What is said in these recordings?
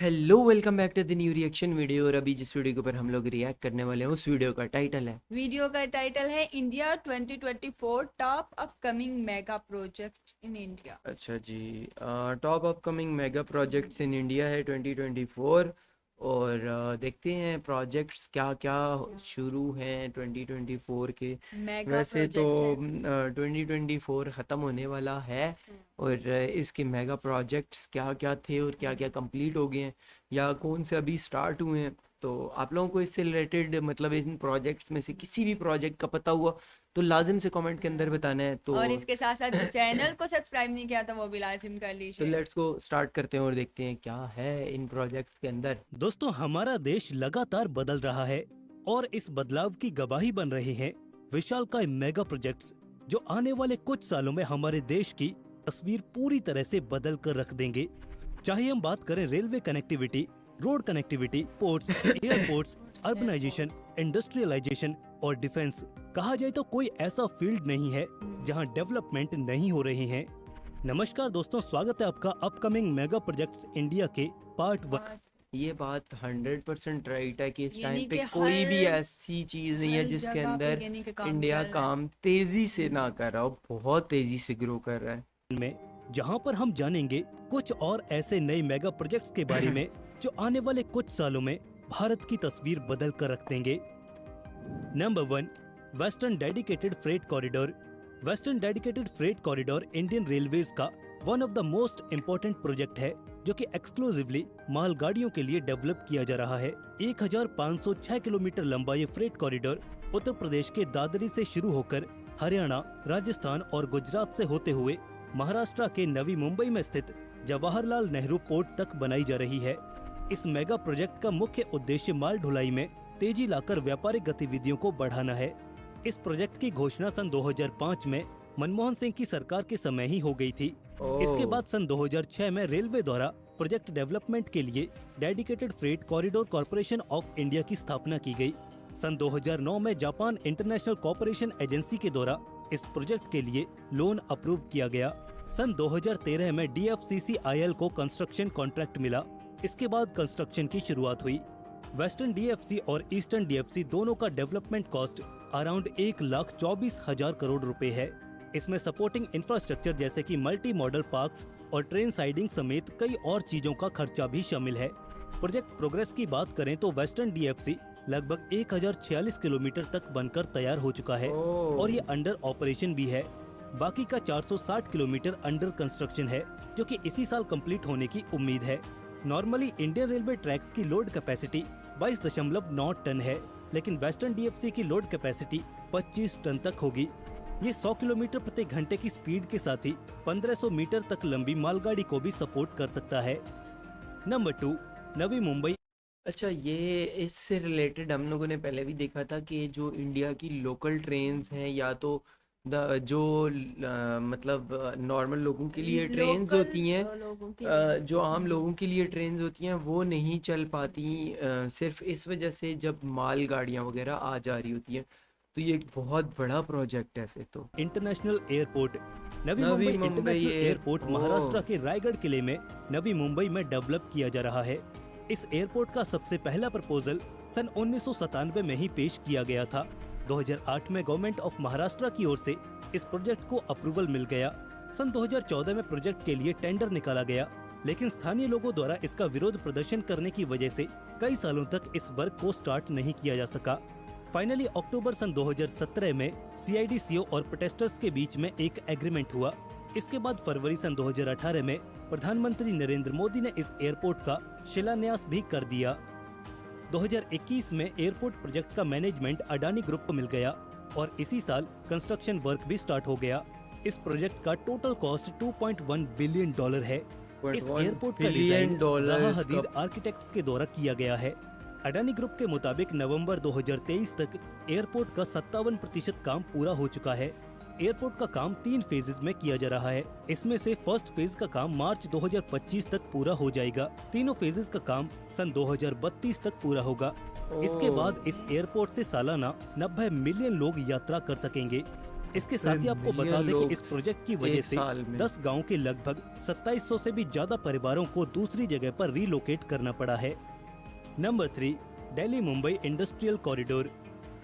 Hello, welcome back to the new reaction video. और अभी जिस वीडियो के ऊपर हम लोग रिएक्ट करने वाले हैं उस वीडियो का टाइटल है वीडियो का टाइटल है India 2024 top upcoming mega project in India. अच्छा जी, top upcoming mega projects in India है 2024। और देखते हैं प्रोजेक्ट्स क्या क्या शुरू हैं 2024 के। मेगा वैसे तो प्रोजेक्ट है। 2024 ख़त्म होने वाला है। और इसके मेगा प्रोजेक्ट्स क्या क्या थे और क्या क्या कंप्लीट हो गए हैं या कौन से अभी स्टार्ट हुए हैं। तो आप लोगों को इससे रिलेटेड मतलब इन प्रोजेक्ट्स में से किसी भी प्रोजेक्ट का पता हुआ तो लाजिम से कमेंट के अंदर बताना है। और इसके साथ साथ जो चैनल को सब्सक्राइब नहीं किया था वो भी लाजिम कर तो लीजिए। लेट्स गो स्टार्ट करते हैं और देखते हैं क्या है इन प्रोजेक्ट्स के अंदर। दोस्तों, हमारा देश लगातार बदल रहा है और इस बदलाव की गवाही बन रहे हैं विशालकाय मेगा प्रोजेक्ट्स, जो आने वाले कुछ सालों में हमारे देश की तस्वीर पूरी तरह से बदल कर रख देंगे। चाहे हम बात करें railway connectivity, road connectivity, ports, airports, urbanisation, industrialisation और डिफेंस, कहा जाए तो कोई ऐसा फील्ड नहीं है जहां डेवलपमेंट नहीं हो रहे हैं। नमस्कार दोस्तों, स्वागत है आपका अपकमिंग मेगा प्रोजेक्ट्स इंडिया के पार्ट 1। ये बात 100% राइट है कि इस यानी टाइम पे कि कोई भी हर ऐसी चीज़ नहीं है हर जिसके जगह पे अंदर यानी कि काम इंडिया चल रहा है। काम तेजी से ना कर रहा हो, बहुत तेजी से ग्रो कर रहा है। में जहां पर हम जानेंगे कुछ और ऐसे नए मेगा प्रोजेक्ट्स के बारे में जो आने वाले कुछ सालों में भारत की तस्वीर बदल कर रख देंगे। Number 1, western dedicated freight corridor. Western dedicated freight corridor Indian railways का one of the most important project है, जो कि एक्सक्लूसिवली मालगाड़ियों के लिए डेवलप किया जा रहा है। 1506 किलोमीटर लंबा ये फ्रेट कॉरिडोर उत्तर प्रदेश के दादरी से शुरू होकर हरियाणा, राजस्थान और गुजरात से होते हुए महाराष्ट्र के नवी मुंबई में स्थित जवाहरलाल नेहरू पोर्ट तक बनाई जा रही है। इस मेगा प्रोजेक्ट का मुख्य उद्देश्य माल ढुलाई में तेजी लाकर व्यापारिक गतिविधियों को बढ़ाना है। इस प्रोजेक्ट की घोषणा सन 2005 में मनमोहन सिंह की सरकार के समय ही हो गई थी। इसके बाद सन 2006 में रेलवे द्वारा प्रोजेक्ट डेवलपमेंट के लिए dedicated freight corridor corporation of India की स्थापना की गई। सन 2009 में जापान इंटरनेशनल कॉर्पोरेशन एजेंसी के द्वारा इस प्रोजेक्ट के लिए लोन अप्रूव किया गया। सन 2013 में DFCCIL को कंस्ट्रक्शन कॉन्ट्रैक्ट मिला। इसके बाद कंस्ट्रक्शन की शुरुआत हुई। वेस्टर्न DFC और ईस्टर्न DFC दोनों का डेवलपमेंट कॉस्ट अराउंड 1,24,000 करोड़ रुपए है। इसमें सपोर्टिंग इंफ्रास्ट्रक्चर जैसे कि मल्टी मॉडल पार्क्स और ट्रेन साइडिंग समेत कई और चीजों का खर्चा भी शामिल है। प्रोजेक्ट प्रोग्रेस की बात करें तो वेस्टर्न DFC लगभग 1046 किलोमीटर तक बनकर तैयार हो चुका है और ये अंडर ऑपरेशन भी है। बाकी का 460 किलोमीटर अंडर कंस्ट्रक्शन है, जो कि इसी साल कंप्लीट होने की उम्मीद है। नॉर्मली इंडियन रेलवे ट्रैक्स की लोड कैपेसिटी 22.9 टन है, लेकिन वेस्टर्न DFC की लोड कैपेसिटी 25 टन तक होगी। ये 100 किलोमीटर प्रति घंटे की स्पीड के साथ ही 1500 मीटर तक लंबी मालगाड़ी को भी सपोर्ट कर सकता है। नंबर 2, नवी मुंबई। अच्छा, ये इससे रिलेटेड हम लोगों ने पहले भी देखा था कि जो इंडिया की लोकल ट्रेन्स हैं या तो जो मतलब नॉर्मल लोगों के लिए ट्रेन्स लोकल होती हैं, लोगों के लिए जो आम लोगों के लिए ट्रेन्स होती हैं वो नहीं चल पाती, सिर्फ इस वजह से जब माल गाड़ियाँ वगैरह आ जा रही होती हैं। तो ये एक बहुत बड़ा प्रोजेक्ट है फिर तो। International airport. Navi Navi Mumbai Mumbai international airport Maharashtra airport. के रायगढ़ किले में नवी मुंबई में डेवलप किया जा रहा है। इस एयरपोर्ट का सबसे पहला प्रपोजल सन 1997 में ही पेश किया गया था। 2008 में गवर्नमेंट ऑफ महाराष्ट्र की ओर से इस प्रोजेक्ट को अप्रूवल मिल गया। सन 2014 में प्रोजेक्ट के लिए टेंडर निकाला गया, लेकिन स्थानीय लोगों द्वारा इसका विरोध प्रदर्शन करने की वजह से कई सालों तक इस वर्क को स्टार्ट नहीं किया जा सका। फाइनली अक्टूबर सन 2017 में CIDCO और प्रोटेस्टर्स के बीच में एक एग्रीमेंट हुआ। इसके बाद फरवरी सन 2018 में प्रधानमंत्री नरेंद्र मोदी ने इस एयरपोर्ट का शिलान्यास भी कर दिया। 2021 में एयरपोर्ट प्रोजेक्ट का मैनेजमेंट अडानी ग्रुप को मिल गया और इसी साल कंस्ट्रक्शन वर्क भी स्टार्ट हो गया। इस प्रोजेक्ट का टोटल कॉस्ट $2.1 बिलियन है। इस एयरपोर्ट का डिजाइन ज़ाहा हदीद आर्किटेक्ट्स के द्वारा किया गया है। अडानी ग्रुप के मुताबिक नवंबर 2023 तक एयरपोर्ट का 57% काम पूरा हो चुका है। एयरपोर्ट का काम 3 फेजेस में किया जा रहा है। इसमें से फर्स्ट फेज का काम मार्च 2025 तक पूरा हो जाएगा। तीनों फेजेस का काम सन 2032 तक पूरा होगा। इसके बाद इस एयरपोर्ट से सालाना 90 मिलियन लोग यात्रा कर सकेंगे। इसके साथ ही आपको बता मिलियन दें कि लोग इस प्रोजेक्ट की वजह एक से साल में। 10 गांव के लगभग 2700 से भी ज्यादा परिवारों को दूसरी जगह पर रीलोकेट करना पड़ा है। Number 3, Delhi Mumbai industrial corridor.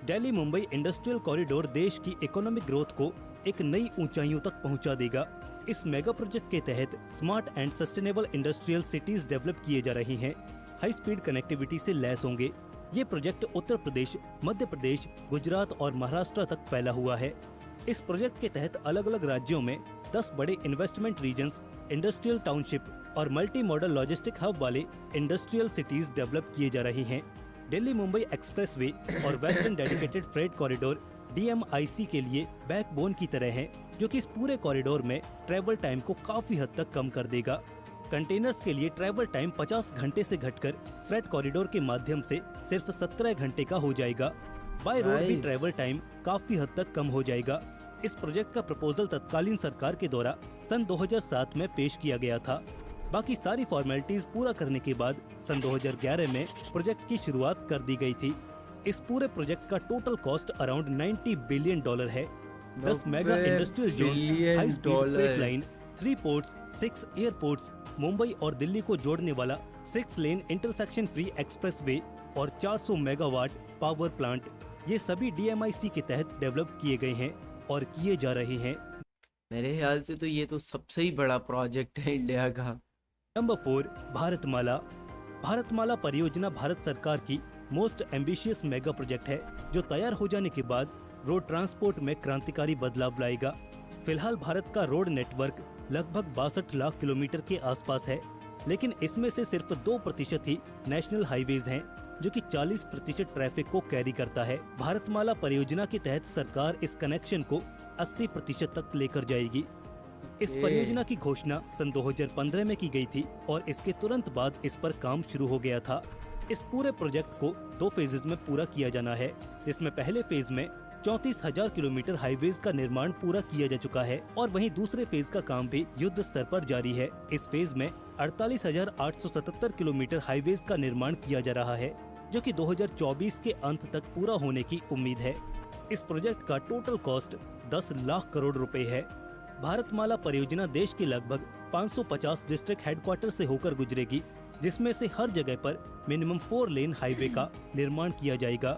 Delhi Mumbai industrial corridor देश की इकोनॉमिक ग्रोथ को एक नई ऊंचाइयों तक पहुंचा देगा। इस मेगा प्रोजेक्ट के तहत smart and sustainable industrial cities develop किए जा रही हैं, हाई स्पीड कनेक्टिविटी से लैस होंगे। ये प्रोजेक्ट उत्तर प्रदेश, मध्य प्रदेश, गुजरात और महाराष्ट्र तक फैला हुआ है। इस प्रोजेक्ट के तहत अलग अलग राज्यों में 10 बड़े इन्वेस्टमेंट रीजन्स, इंडस्ट्रियल टाउनशिप और मल्टी मॉडल लॉजिस्टिक हब वाले इंडस्ट्रियल सिटीज डेवलप किए जा रही हैं। दिल्ली मुंबई एक्सप्रेसवे और western dedicated freight corridor DMIC के लिए बैकबोन की तरह हैं, जो कि इस पूरे कॉरिडोर में ट्रैवल टाइम को काफी हद तक कम कर देगा। कंटेनर्स के लिए ट्रैवल टाइम 50 घंटे से घटकर फ्रेट कॉरिडोर के माध्यम से सिर्फ 17 घंटे का हो जाएगा। बाय रोड भी Nice. ट्रैवल टाइम काफी हद तक कम हो जाएगा। इस प्रोजेक्ट का प्रपोजल तत्कालीन सरकार के द्वारा सन 2007 में पेश किया गया था। बाकी सारी फॉर्मेलिटीज पूरा करने के बाद सन 2011 में प्रोजेक्ट की शुरुआत कर दी गई थी। इस पूरे प्रोजेक्ट का टोटल कॉस्ट अराउंड $90 बिलियन है। 10 mega 90 industrial zone, billion high speed dollar. Freight line, 3 ports, 6 airports, Mumbai और दिल्ली को जोड़ने वाला 6 लेन इंटरसेक्शन फ्री एक्सप्रेसवे और 400 मेगावाट पावर प्लांट, ये सभी DMIC के तहत डेवलप किए गए हैं और किए जा रहे हैं। मेरे ख्याल से तो ये तो सबसे ही बड़ा प्रोजेक्ट है इंडिया का। नंबर 4, भारतमाला। भारतमाला परियोजना भारत सरकार की मोस्ट एम्बिशियस मेगा प्रोजेक्ट है, जो तैयार हो जाने के बाद रोड ट्रांसपोर्ट में क्रांतिकारी बदलाव लाएगा। फिलहाल भारत का रोड नेटवर्क लगभग 62 लाख किलोमीटर के आसपास है, लेकिन इसमें से सिर्फ 2% ही नेशनल हाईवेज हैं, जो कि 40% ट्रैफिक को कैरी करता है। भारतमाला परियोजना के तहत सरकार इस कनेक्शन को 80% तक लेकर जाएगी। इस ओके। परियोजना की घोषणा सन 2015 में की गई थी और इसके तुरंत बाद इस पर काम शुरू हो गया था। इस पूरे प्रोजेक्ट को 2 फेजेज में पूरा किया जाना है, जिसमें पहले फेज में 34,000 किलोमीटर हाईवेज का निर्माण पूरा किया जा चुका है और वहीं दूसरे फेज का काम भी युद्ध स्तर पर जारी है। इस फेज में 48,877 किलोमीटर हाईवेज का निर्माण किया जा रहा है, जो कि 2024 के अंत तक पूरा होने की उम्मीद है। इस प्रोजेक्ट का टोटल कॉस्ट 10 लाख करोड़ रुपए है। भारतमाला परियोजना देश के लगभग 550 डिस्ट्रिक्ट हेडक्वार्टर से होकर गुजरेगी, जिसमें से हर जगह पर मिनिमम 4 लेन हाईवे का निर्माण किया जाएगा।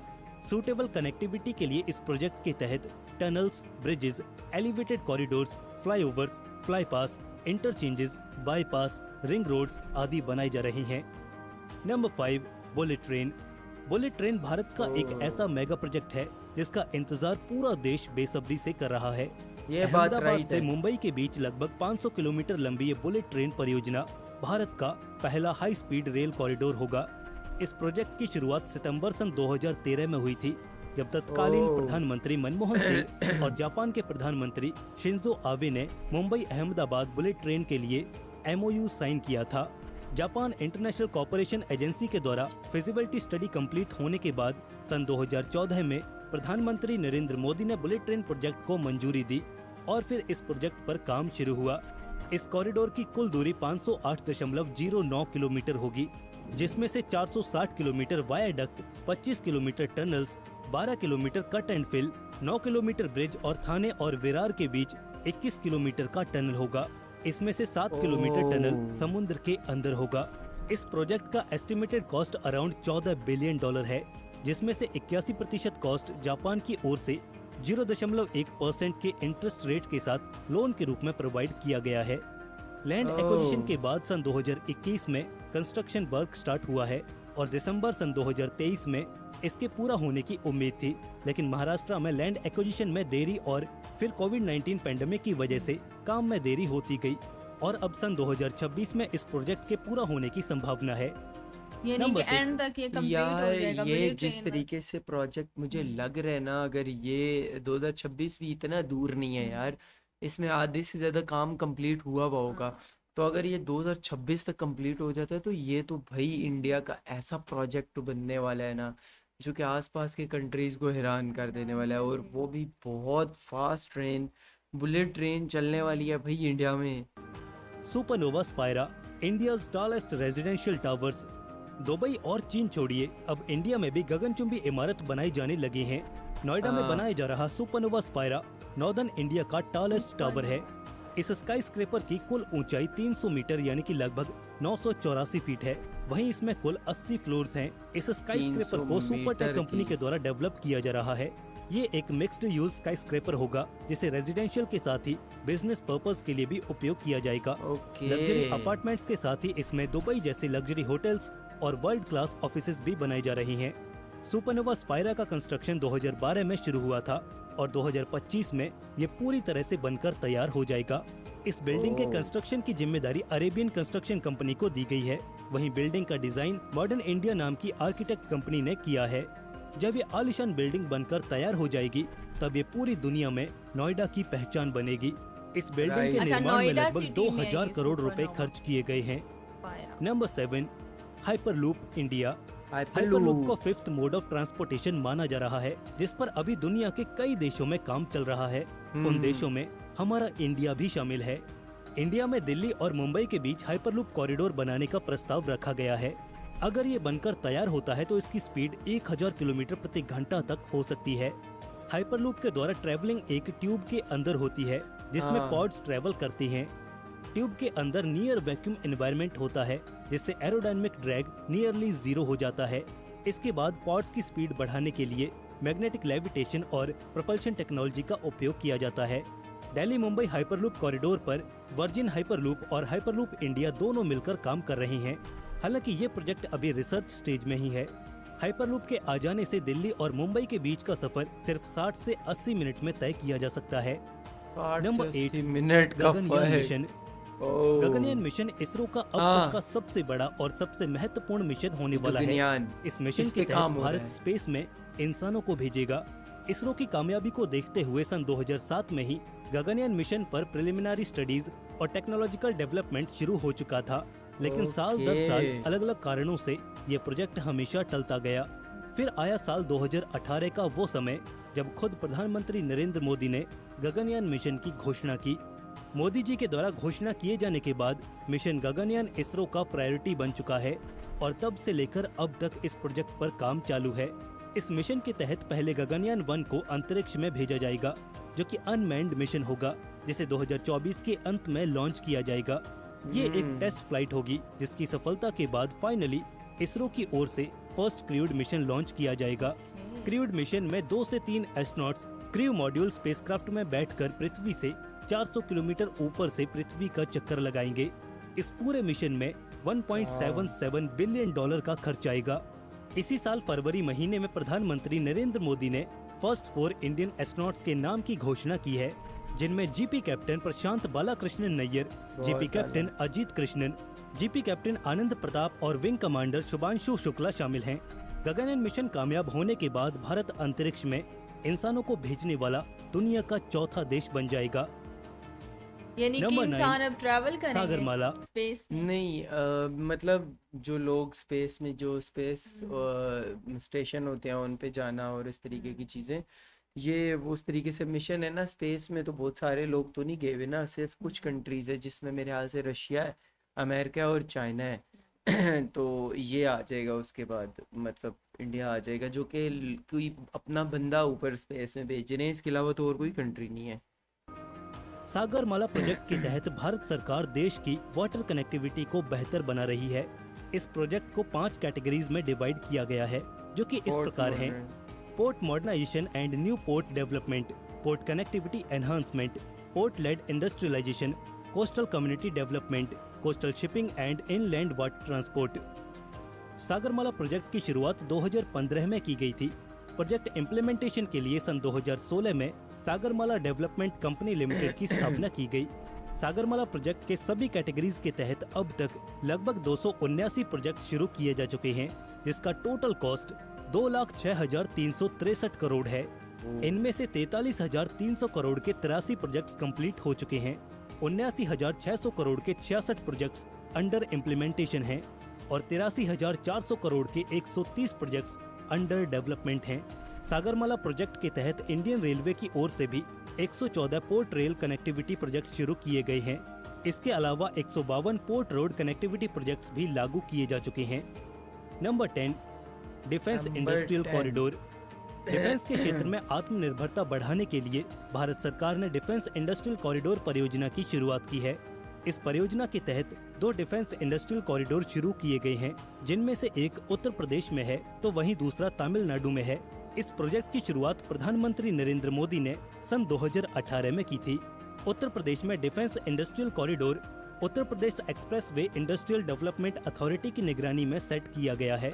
सूटेबल कनेक्टिविटी के लिए इस प्रोजेक्ट के तहत tunnels, bridges, elevated corridors, flyovers, flypast, interchanges, bypass, ring roads आदि बनाई जा रही हैं। Number 5, bullet train. Bullet train Bharat का एक ऐसा मेगा प्रोजेक्ट है जिसका इंतजार पूरा देश बेसब्री से कर रहा है। ये बात अहमदाबाद राइट से है। मुंबई के बीच लगभग 500 किलोमीटर लंबी ये बुलेट ट्रेन परियोजना भारत का पहला हाई स्पीड रेल कॉरिडोर होगा। इस प्रोजेक्ट की शुरुआत सितंबर सन 2013 में हुई थी, जब तत्कालीन ओह। प्रधानमंत्री मनमोहन सिंह और जापान के प्रधानमंत्री शिंजो आबे ने मुंबई अहमदाबाद बुलेट ट्रेन के लिए MOU साइन किया था। जापान इंटरनेशनल कॉर्पोरेशन एजेंसी के द्वारा फिजिबिलिटी स्टडी कंप्लीट होने के बाद सन 2014 में प्रधानमंत्री नरेंद्र मोदी ने बुलेट ट्रेन प्रोजेक्ट को मंजूरी दी और फिर इस प्रोजेक्ट पर काम शुरू हुआ। इस कॉरिडोर की कुल दूरी 508.09 किलोमीटर होगी, जिसमें से 460 kilometre viaduct, 25 kilometre tunnels, 12 kilometre cut and fill, 9 kilometre bridge और थाने और विरार के बीच 21 किलोमीटर का टनल होगा। इसमें से 7 किलोमीटर टनल ओह। समुद्र के अंदर होगा। इस प्रोजेक्ट का एस्टिमेटेड कॉस्ट अराउंड $14 बिलियन है, जिसमें से 81% कॉस्ट जापान की ओर से 0.1% के इंटरेस्ट रेट के साथ लोन के रूप में प्रोवाइड किया गया है। लैंड ओह। एक्विजिशन के बाद सन 2021 में कंस्ट्रक्शन वर्क स्टार्ट हुआ है और दिसंबर सन 2023 में इसके पूरा होने की उम्मीद थी, लेकिन महाराष्ट्र में लैंड एक्विजिशन में देरी और फिर कोविड-19 पैंडेमिक की वजह से काम में देरी होती गई और अब सन 2026 में इस प्रोजेक्ट के पूरा होने की संभावना है। यानी Number कि 6, एंड तक ये कंप्लीट हो यार जाएगा ये बुलेट जिस ट्रेन में। तरीके से प्रोजेक्ट मुझे लग रहा है ना, अगर ये 2026 भी इतना दूर नहीं है यार, इसमें आधे से ज्यादा काम कंप्लीट हुआ हुआ होगा। तो अगर ये 2026 तक कंप्लीट हो जाता है तो ये तो भाई इंडिया का ऐसा प्रोजेक्ट बनने वाला है ना, जो कि आसपास के कंट्रीज को हैरान कर देने वाला है, और वो भी बहुत फास्ट ट्रेन, बुलेट ट्रेन चलने वाली है भाई इंडिया में। Supernova Spyra, India's tallest residential towers. Dubai और चीन छोड़िए, अब इंडिया में भी गगनचुंबी इमारत बनाई जाने लगी हैं। नोएडा में हाँ। बनाया जा रहा सुपरनोवा स्पायरा नॉर्दर्न इंडिया का टॉलेस्ट टावर है। इस स्काई स्क्रेपर की कुल ऊंचाई 300 मीटर यानी कि लगभग 984 फीट है। वहीं इसमें कुल 80 फ्लोर्स हैं। इस स्काई स्क्रेपर 300 को सुपरटेक मीटर कंपनी की। के द्वारा डेवलप किया जा रहा है। ये एक मिक्स्ड यूज स्काई स्क्रेपर होगा जिसे रेजिडेंशियल के साथ ही बिजनेस पर्पस के लिए भी उपयोग किया जाएगा। ओके। लग्जरी अपार्टमेंट्स के साथ ही इसमें दुबई जैसे लग्जरी होटल्स और वर्ल्ड क्लास ऑफिसेज भी बनाई जा रही हैं। सुपरनोवा स्पायरा का कंस्ट्रक्शन 2012 में शुरू हुआ था और 2025 में ये पूरी तरह से बनकर तैयार हो जाएगा। इस बिल्डिंग के ओह। कंस्ट्रक्शन की जिम्मेदारी अरेबियन कंस्ट्रक्शन कंपनी को दी गई है। वहीं बिल्डिंग का डिजाइन मॉडर्न इंडिया नाम की आर्किटेक्ट कंपनी ने किया है। जब ये आलिशान बिल्डिंग बनकर तैयार हो जाएगी तब ये पूरी दुनिया में नोएडा की पहचान बनेगी। इस बिल्डिंग के Right. अच्छा, निर्माण में नोएडा लगभग सिटी में 2000 ये करोड़ रुपए सुपरनोवा खर्च किए गए हैं। पाया। Number 7, hyperloop India. Hyperloop hyperloop को फिफ्थ मोड ऑफ ट्रांसपोर्टेशन माना जा रहा है, जिस पर अभी दुनिया के कई देशों में काम चल रहा है। उन देशों में हमारा इंडिया भी शामिल है। इंडिया में दिल्ली और मुंबई के बीच हाइपरलूप कॉरिडोर बनाने का प्रस्ताव रखा गया है। अगर ये बनकर तैयार होता है तो इसकी स्पीड 1000 किलोमीटर प्रति घंटा तक हो सकती है। हाइपरलूप के द्वारा ट्रैवलिंग एक ट्यूब के अंदर होती है जिसमें हाँ। पॉड्स ट्रैवल करती हैं। ट्यूब के अंदर नियर वैक्यूम एनवायरनमेंट होता है जिससे एरोडायनेमिक ड्रैग नियरली जीरो हो जाता है। इसके बाद पॉड्स की स्पीड बढ़ाने के लिए मैग्नेटिक लेविटेशन और प्रोपल्शन टेक्नोलॉजी का उपयोग किया जाता है। दिल्ली मुंबई हाइपरलूप कॉरिडोर पर वर्जिन हाइपरलूप और हाइपरलूप इंडिया दोनों मिलकर काम कर रही हैं। हालांकि ये प्रोजेक्ट अभी रिसर्च स्टेज में ही है। हाइपरलूप के आ जाने से दिल्ली और मुंबई के बीच का सफर सिर्फ 60 से 80 मिनट में तय किया जा सकता है। 8 नंबर से 8, 80 मिनट का गगनयान फर्क। मिशन। ओह। गगनयान मिशन इसरो का अब हाँ। तक का सबसे बड़ा और सबसे महत्वपूर्ण मिशन होने वाला है। गगनयान। इस मिशन इस के पे काम तहत हो भारत रहा है। स्पेस में इंसानों को भेजेगा। इसरो की कामयाबी को देखते हुए सन 2007 में ही गगनयान मिशन पर प्रिलिमिनरी स्टडीज और टेक्नोलॉजिकल डेवलपमेंट शुरू हो चुका था, लेकिन साल दर साल ओके। अलग अलग कारणों से ये प्रोजेक्ट हमेशा टलता गया। फिर आया साल 2018 का वो समय जब खुद प्रधानमंत्री नरेंद्र मोदी ने गगनयान मिशन की घोषणा की। मोदी जी के द्वारा घोषणा किए जाने के बाद मिशन गगनयान इसरो का प्रायोरिटी बन चुका है और तब से लेकर अब तक इस प्रोजेक्ट पर काम चालू है। इस मिशन के तहत पहले गगनयान 1 को अंतरिक्ष में भेजा जाएगा, जो कि अनमैन्ड मिशन होगा, जिसे 2024 के अंत में लॉन्च किया जाएगा। ये एक टेस्ट फ्लाइट होगी जिसकी सफलता के बाद फाइनली इसरो की ओर से फर्स्ट क्रूड मिशन लॉन्च किया जाएगा। क्रूड मिशन में 2 से 3 एस्ट्रोनॉट्स क्रू मॉड्यूल स्पेसक्राफ्ट में बैठकर पृथ्वी से 400 किलोमीटर ऊपर से पृथ्वी का चक्कर लगाएंगे। इस पूरे मिशन में $1.77 बिलियन का खर्च आएगा। इसी साल फरवरी महीने में प्रधानमंत्री नरेंद्र मोदी ने फर्स्ट 4 इंडियन एस्ट्रोनॉट्स के नाम की घोषणा की है, जिनमें GP captain Prashant Balakrishnan Nair, GP captain Ajit Krishnan, GP captain Anand Pratap और विंग कमांडर शुभांशु शुक्ला शामिल हैं। गगनयान मिशन कामयाब होने के बाद भारत अंतरिक्ष में इंसानों को भेजने वाला दुनिया का चौथा देश बन जाएगा। यानी कि नंबर 9, इंसान अब ट्रैवल करेंगे सागरमाला। स्पेस में। नहीं मतलब जो लोग स्पेस में जो स्पेस स्टेशन होते हैं उन पे जाना और इस तरीके की चीज़ें, ये वो उस तरीके से मिशन है ना। स्पेस में तो बहुत सारे लोग तो नहीं गए हुए ना, सिर्फ कुछ कंट्रीज है जिसमें मेरे ख्याल से रशिया है, अमेरिका और चाइना है। तो ये आ जाएगा उसके बाद, मतलब इंडिया आ जाएगा, जो कि कोई अपना बंदा ऊपर स्पेस में भेज रहे हैं। इसके अलावा तो और कोई कंट्री नहीं है। सागरमाला प्रोजेक्ट के तहत भारत सरकार देश की वाटर कनेक्टिविटी को बेहतर बना रही है। इस प्रोजेक्ट को 5 कैटेगरीज में डिवाइड किया गया है, जो कि इस Port प्रकार हैं: modern। Port modernisation and new port development, port connectivity enhancement, port led industrialisation, coastal community development, coastal shipping and inland water transport. Sagarmala project की शुरुआत 2015 में की गई थी। प्रोजेक्ट इम्प्लीमेंटेशन के लिए सन 2016 में सागरमाला डेवलपमेंट कंपनी लिमिटेड की स्थापना की गई। सागरमाला प्रोजेक्ट के सभी कैटेगरीज के तहत अब तक लगभग 279 प्रोजेक्ट शुरू किए जा चुके हैं, जिसका टोटल कॉस्ट 2,06,363 करोड़ है। इनमें से 43,300 करोड़ के 83 प्रोजेक्ट्स कंप्लीट हो चुके हैं। 79,600 करोड़ के 66 प्रोजेक्ट्स अंडर इम्प्लीमेंटेशन हैं और 83,400 करोड़ के 130 प्रोजेक्ट्स अंडर डेवलपमेंट हैं। सागरमाला प्रोजेक्ट के तहत इंडियन रेलवे की ओर से भी 114 पोर्ट रेल कनेक्टिविटी प्रोजेक्ट शुरू किए गए हैं। इसके अलावा 152 पोर्ट रोड कनेक्टिविटी प्रोजेक्ट्स भी लागू किए जा चुके हैं। Number 10, defence number industrial 10 corridor. Defence के क्षेत्र में आत्मनिर्भरता बढ़ाने के लिए भारत सरकार ने डिफेंस इंडस्ट्रियल कॉरिडोर परियोजना की शुरुआत की है। इस परियोजना के तहत 2 डिफेंस इंडस्ट्रियल कॉरिडोर शुरू किए गए हैं, जिनमें से एक उत्तर प्रदेश में है तो वहीं दूसरा तमिलनाडु में है। इस प्रोजेक्ट की शुरुआत प्रधानमंत्री नरेंद्र मोदी ने सन 2018 में की थी। उत्तर प्रदेश में defence industrial corridor Uttar Pradesh expressway industrial development authority की निगरानी में सेट किया गया है।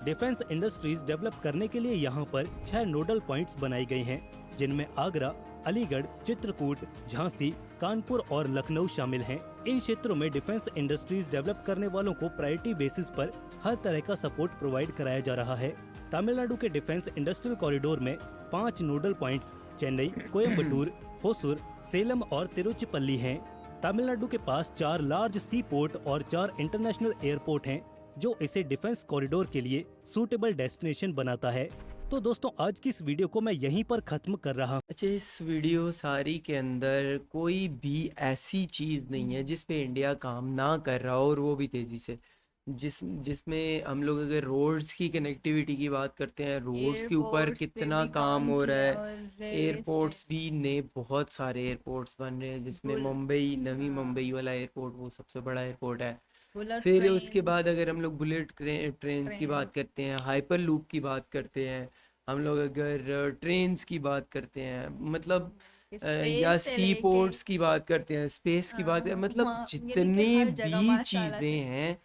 डिफेंस इंडस्ट्रीज डेवलप करने के लिए यहाँ पर 6 नोडल पॉइंट्स बनाए गए हैं, जिनमें आगरा, अलीगढ़, चित्रकूट, झांसी, कानपुर और लखनऊ शामिल हैं। इन क्षेत्रों में डिफेंस इंडस्ट्रीज डेवलप करने वालों को प्रायोरिटी बेसिस पर हर तरह का सपोर्ट प्रोवाइड कराया जा रहा है। तमिलनाडु के डिफेंस इंडस्ट्रियल कॉरिडोर में 5 नोडल पॉइंट्स चेन्नई, कोयम्बटूर, होसुर, सेलम और तिरुचिपल्ली हैं। तमिलनाडु के पास 4 लार्ज सी पोर्ट और 4 इंटरनेशनल एयरपोर्ट हैं, जो इसे डिफेंस कॉरिडोर के लिए सूटेबल डेस्टिनेशन बनाता है। तो दोस्तों, आज की इस वीडियो को मैं यहीं पर खत्म कर रहा हूँ। अच्छा, इस वीडियो सारी के अंदर कोई भी ऐसी चीज़ नहीं है जिस पे इंडिया काम ना कर रहा हो, और वो भी तेज़ी से। जिसमें हम लोग अगर रोड्स की कनेक्टिविटी की बात करते हैं, रोड्स के ऊपर एयरपोर्ट्स पे कितना भी काम हो रहा किया है। और रेलवे एयरपोर्ट्स भी नए बहुत सारे एयरपोर्ट्स बन रहे हैं, जिसमें मुंबई, नवी हाँ। मुंबई वाला एयरपोर्ट वो सबसे बड़ा एयरपोर्ट है। बुलेट फिर उसके ट्रेन बाद अगर हम लोग बुलेट ट्रेन्स की बात करते हैं, हाइपर लूप की बात करते हैं, हम लोग अगर ट्रेन्स की बात करते हैं, मतलब या स्पेस से सी लेके पोर्ट्स की बात करते हैं, स्पेस की बात है, मतलब यानी कि जितनी हर जगह भी माशाल्लाह चीज़ें से हैं,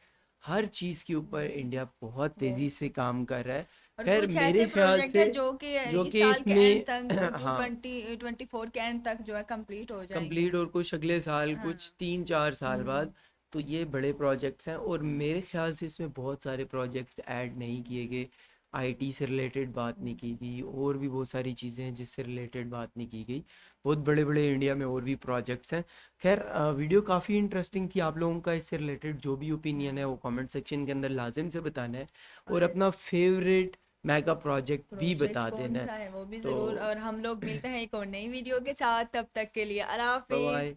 हर चीज़ के ऊपर इंडिया बहुत तेज़ी से काम कर रहा है। और खैर कुछ मेरे ऐसे ख्याल प्रोजेक्ट है से जो कि जो इस कि साल के एंड इसमें तक हाँ 2024 के एंड तक जो है कंप्लीट हो जाएंगे। कंप्लीट, और कुछ अगले साल, हाँ। कुछ 3-4 साल बाद। तो ये बड़े प्रोजेक्ट्स हैं, और मेरे ख्याल से इसमें बहुत सारे प्रोजेक्ट्स ऐड नहीं किए गए। आईटी से रिलेटेड बात नहीं की गई, और भी बहुत सारी चीज़ें हैं जिससे रिलेटेड बात नहीं की गई। बहुत बड़े बड़े इंडिया में और भी प्रोजेक्ट्स हैं। खैर वीडियो काफ़ी इंटरेस्टिंग थी। आप लोगों का इससे रिलेटेड जो भी ओपिनियन है वो कमेंट सेक्शन के अंदर लाजिम से बताना है, और अपना फेवरेट मेगा प्रोजेक्ट भी प्रोजेक्ट बता कौन देना सा है। है वो भी तो जरूर। और हम लोग मिलते हैं एक और नई वीडियो के साथ, तब तक के लिए अल्लाह बाय हाफिज। बाय।